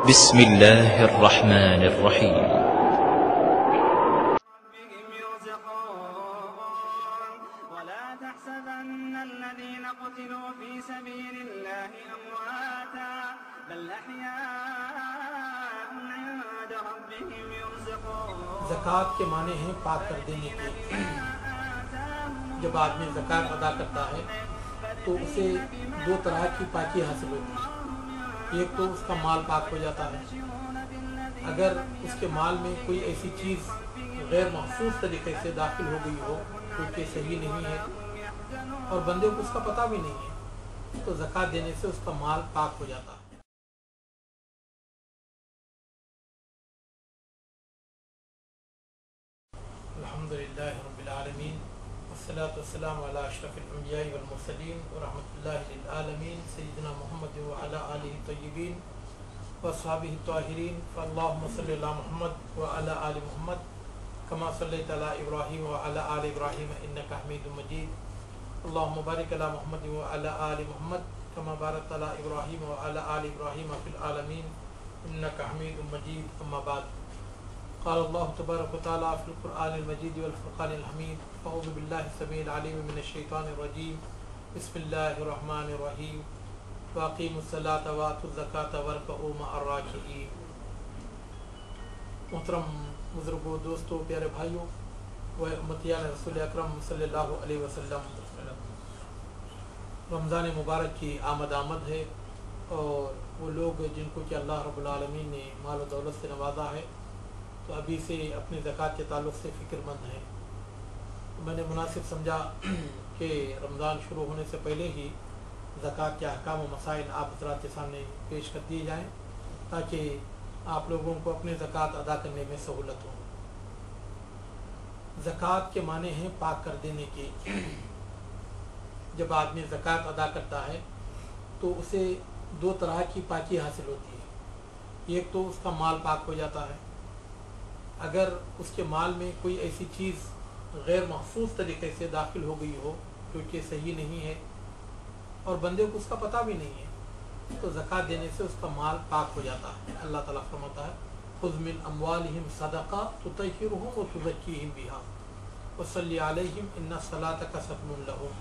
بسم الله الرحمن الرحيم. ولا تحسبن الذين قتلوا في سبيل الله أمواتا بل أحياء عند ربهم يرزقون. زکوٰۃ کے معنی ہیں پاک کر دینے کے. جب آدمی زکوٰۃ ادا کرتا ہے تو اسے دو طرح کی پاکی حاصل ہوتی ہے. ایک تو اس کا مال پاک ہو جاتا ہے. اگر اس کے مال میں کوئی ایسی چیز غیر مخصوص طریقے سے داخل ہو گئی ہو جو کہ صحیح نہیں ہے اور بندے کو اس کا پتہ بھی نہیں ہے تو زکوٰۃ دینے سے اس کا مال پاک ہو جاتا ہے. الحمدللہ رب العالمین والصلاة والسلام علی اشرف الانبیاء والمرسلین ورحمۃ اللہ للعالمین سیدنا محمد وعلی آلہ الطیبین واصحابہ الطاہرین. فاللہم صلی علی محمد وعلی آل محمد کما صلیت علی ابراہیم وعلی آل ابراہیم انک حمید مجید. اللہم بارک علی محمد وعلی آل محمد کما بارکت علی ابراہیم وعلی آل ابراہیم فی العالمین انک حمید مجید. اما بعد قال اللہ تبارک و تعالی فی القرآن المجید والفرقان الحمید. اعوذ باللہ السمیع العلیم من الشیطان الرجیم. بسم اللہ الرحمن الرحیم. واقیموا الصلاۃ وآتوا الزکاۃ وارکعوا مع الراکعین. محترم بزرگوں، دوستوں، پیارے بھائیوں و امتیان رسول اکرم صلی اللہ علیہ وسلم، رمضان مبارک کی آمد ہے اور وہ لوگ جن کو کہ اللہ رب العالمین نے مال و دولت سے نوازا ہے تو ابھی سے اپنی زکوٰۃ کے تعلق سے فکر مند ہیں. میں نے مناسب سمجھا کہ رمضان شروع ہونے سے پہلے ہی زکوٰۃ کے احکام و مسائل آپ حضرات کے سامنے پیش کر دیے جائیں تاکہ آپ لوگوں کو اپنے زکوٰۃ ادا کرنے میں سہولت ہو. زکوٰۃ کے معنی ہیں پاک کر دینے کے. جب آدمی زکوٰۃ ادا کرتا ہے تو اسے دو طرح کی پاکی حاصل ہوتی ہے. ایک تو اس کا مال پاک ہو جاتا ہے. اگر اس کے مال میں کوئی ایسی چیز غیر مخصوص طریقے سے داخل ہو گئی ہو جو کہ صحیح نہیں ہے اور بندے کو اس کا پتہ بھی نہیں ہے تو زکوٰۃ دینے سے اس کا مال پاک ہو جاتا ہے. اللہ تعالیٰ فرماتا ہے خذ من اموالہم صدقہ تطہرہم وتزکیہم بہا وصلی علیہم ان صلاتک سکن لہم.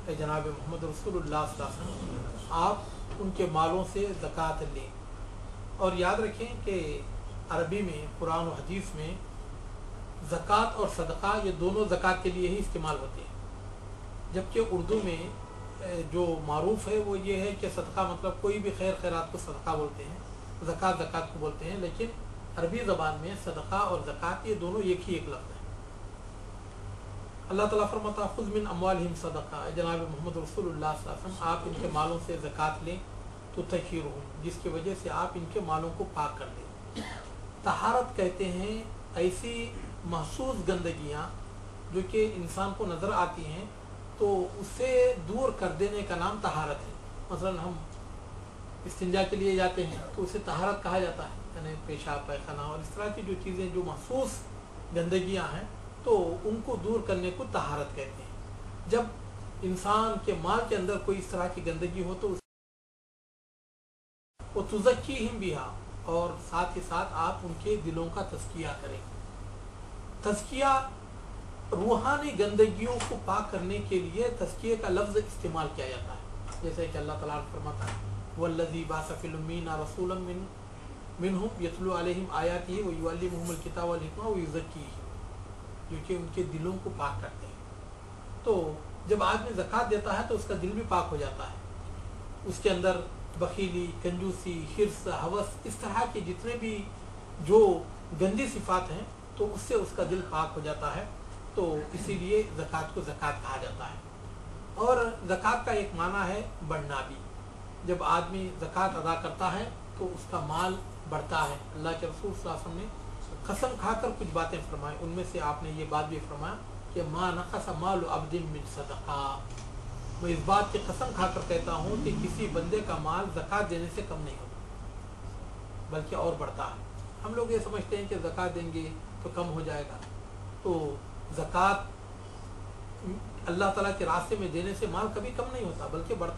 اے جناب محمد رسول اللہ صلی اللہ علیہ وسلم، آپ ان کے مالوں سے زکوٰۃ لیں. اور یاد رکھیں کہ عربی میں، قرآن و حدیث میں زکوٰۃ اور صدقہ یہ دونوں زکوٰۃ کے لیے ہی استعمال ہوتے ہیں، جبکہ اردو میں جو معروف ہے وہ یہ ہے کہ صدقہ مطلب کوئی بھی خیر خیرات کو صدقہ بولتے ہیں، زکوٰۃ زکوٰۃ کو بولتے ہیں. لیکن عربی زبان میں صدقہ اور زکوٰۃ یہ دونوں ایک ہی ایک لفظ ہے. اللہ تعالیٰ فرماتا ہے خذ من اموالہم صدقہ. جناب محمد رسول اللہ صلی اللہ علیہ وسلم، آپ ان کے مالوں سے زکوٰۃ لیں تو تطہرہم، جس کی وجہ سے آپ ان کے مالوں کو پاک کر دیں. طہارت کہتے ہیں ایسی محسوس گندگیاں جو کہ انسان کو نظر آتی ہیں تو اسے دور کر دینے کا نام طہارت ہے. مثلا ہم استنجا کے لیے جاتے ہیں تو اسے طہارت کہا جاتا ہے، یعنی پیشاب پیخانہ اور اس طرح کی جو چیزیں جو محسوس گندگیاں ہیں تو ان کو دور کرنے کو طہارت کہتے ہیں. جب انسان کے مال کے اندر کوئی اس طرح کی گندگی ہو تو وہ تزکیہم بہا، اور ساتھ ہی ساتھ آپ ان کے دلوں کا تزکیہ کریں. تزکیہ روحانی گندگیوں کو پاک کرنے کے لیے تزکیے کا لفظ استعمال کیا جاتا ہے. جیسے کہ اللہ تعالیٰ فرماتا ہے وَالَّذِي بَعَثَ فِي الْأُمِّيِّينَ رَسُولًا مِّنْهُمْ يَتْلُو عَلَيْهِمْ آيَاتِهِ وَيُعَلِّمُهُمُ الْكِتَابَ وَالْحِكْمَةَ وَيُزَكِّيهِمْ، جو کہ ان کے دلوں کو پاک کرتے ہیں. تو جب آدمی زکوٰۃ دیتا ہے تو اس کا دل بھی پاک ہو جاتا ہے. اس کے اندر بخیلی، کنجوسی، حرص، ہوس، اس طرح کے جتنے بھی جو گندی صفات ہیں تو اس سے اس کا دل پاک ہو جاتا ہے. تو اسی لیے زکوٰۃ کو زکوٰۃ کہا جاتا ہے. اور زکوٰۃ کا ایک معنی ہے بڑھنا بھی. جب آدمی زکوٰۃ ادا کرتا ہے تو اس کا مال بڑھتا ہے. اللہ کے رسول صلی اللہ علیہ وسلم نے قسم کھا کر کچھ باتیں فرمائیں، ان میں سے آپ نے یہ بات بھی فرمایا کہ ما نقص مال عبد من صدقہ. میں اس بات کی قسم کھا کر کہتا ہوں کہ کسی بندے کا مال زکوٰۃ دینے سے کم نہیں ہوتا بلکہ اور بڑھتا ہے. ہم لوگ یہ سمجھتے ہیں کہ زکوٰۃ دیں گے تو کم ہو جائے گا. تو زکوٰۃ اللہ تعالیٰ کے راستے میں دینے سے مال کبھی کم نہیں ہوتا بلکہ بڑھتا.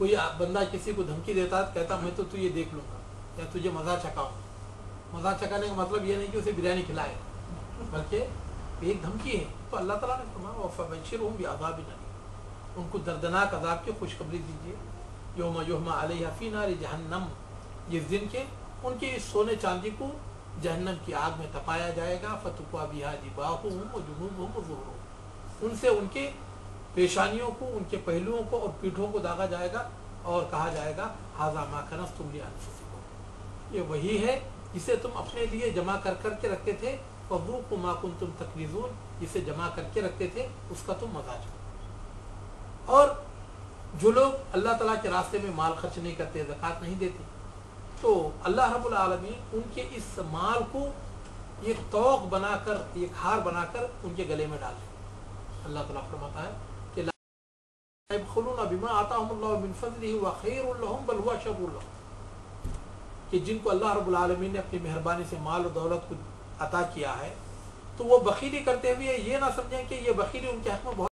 کوئی بندہ کسی کو دھمکی دیتا ہے کہتا میں تو یہ دیکھ لوں گا یا تجھے مزہ چکاؤں. مزہ چکانے کا مطلب یہ نہیں کہ اسے بریانی کھلائے بلکہ ایک دھمکی ہے. تو اللہ تعالیٰ نے فرمایا فبشرہم بعذاب الیم، ان کو دردناک عذاب کی خوشخبری دیجیے. یوم یحمى علیہ فی نار جہنم، جس دن کے ان کے اس سونے چاندی کو جہنم کی آگ میں تپایا جائے گا. فتقوی بہا جباہہم وجنوبہم وظہورہم، ان سے ان کے پیشانیوں کو، ان کے پہلوؤں کو اور پیٹھوں کو داغا جائے گا اور کہا جائے گا ھذا ما کنزتم لانفسکم، یہ وہی ہے جسے تم اپنے لیے جمع کر کے رکھتے تھے. فذوقوا ما کنتم تکنزون، جسے جمع کر کے رکھتے تھے اس کا تم مزہ چکھو. اور جو لوگ اللہ تعالیٰ کے راستے میں مال خرچ نہیں کرتے، زکوٰۃ نہیں دیتے، تو اللہ رب العالمین ان کے اس مال کو ایک طوق بنا کر، ایک ہار بنا کر ان کے گلے میں ڈال دیں. اللہ تعالیٰ فرماتا ہے کہ لا يبخلون بما آتاهم اللہ من فضلہ وخیر لهم بل هو شر لهم، کہ جن کو اللہ رب العالمین نے اپنی مہربانی سے مال و دولت کو عطا کیا ہے تو وہ بخیلی کرتے ہوئے یہ نہ سمجھیں کہ یہ بخیلی ان کے حق میں بہت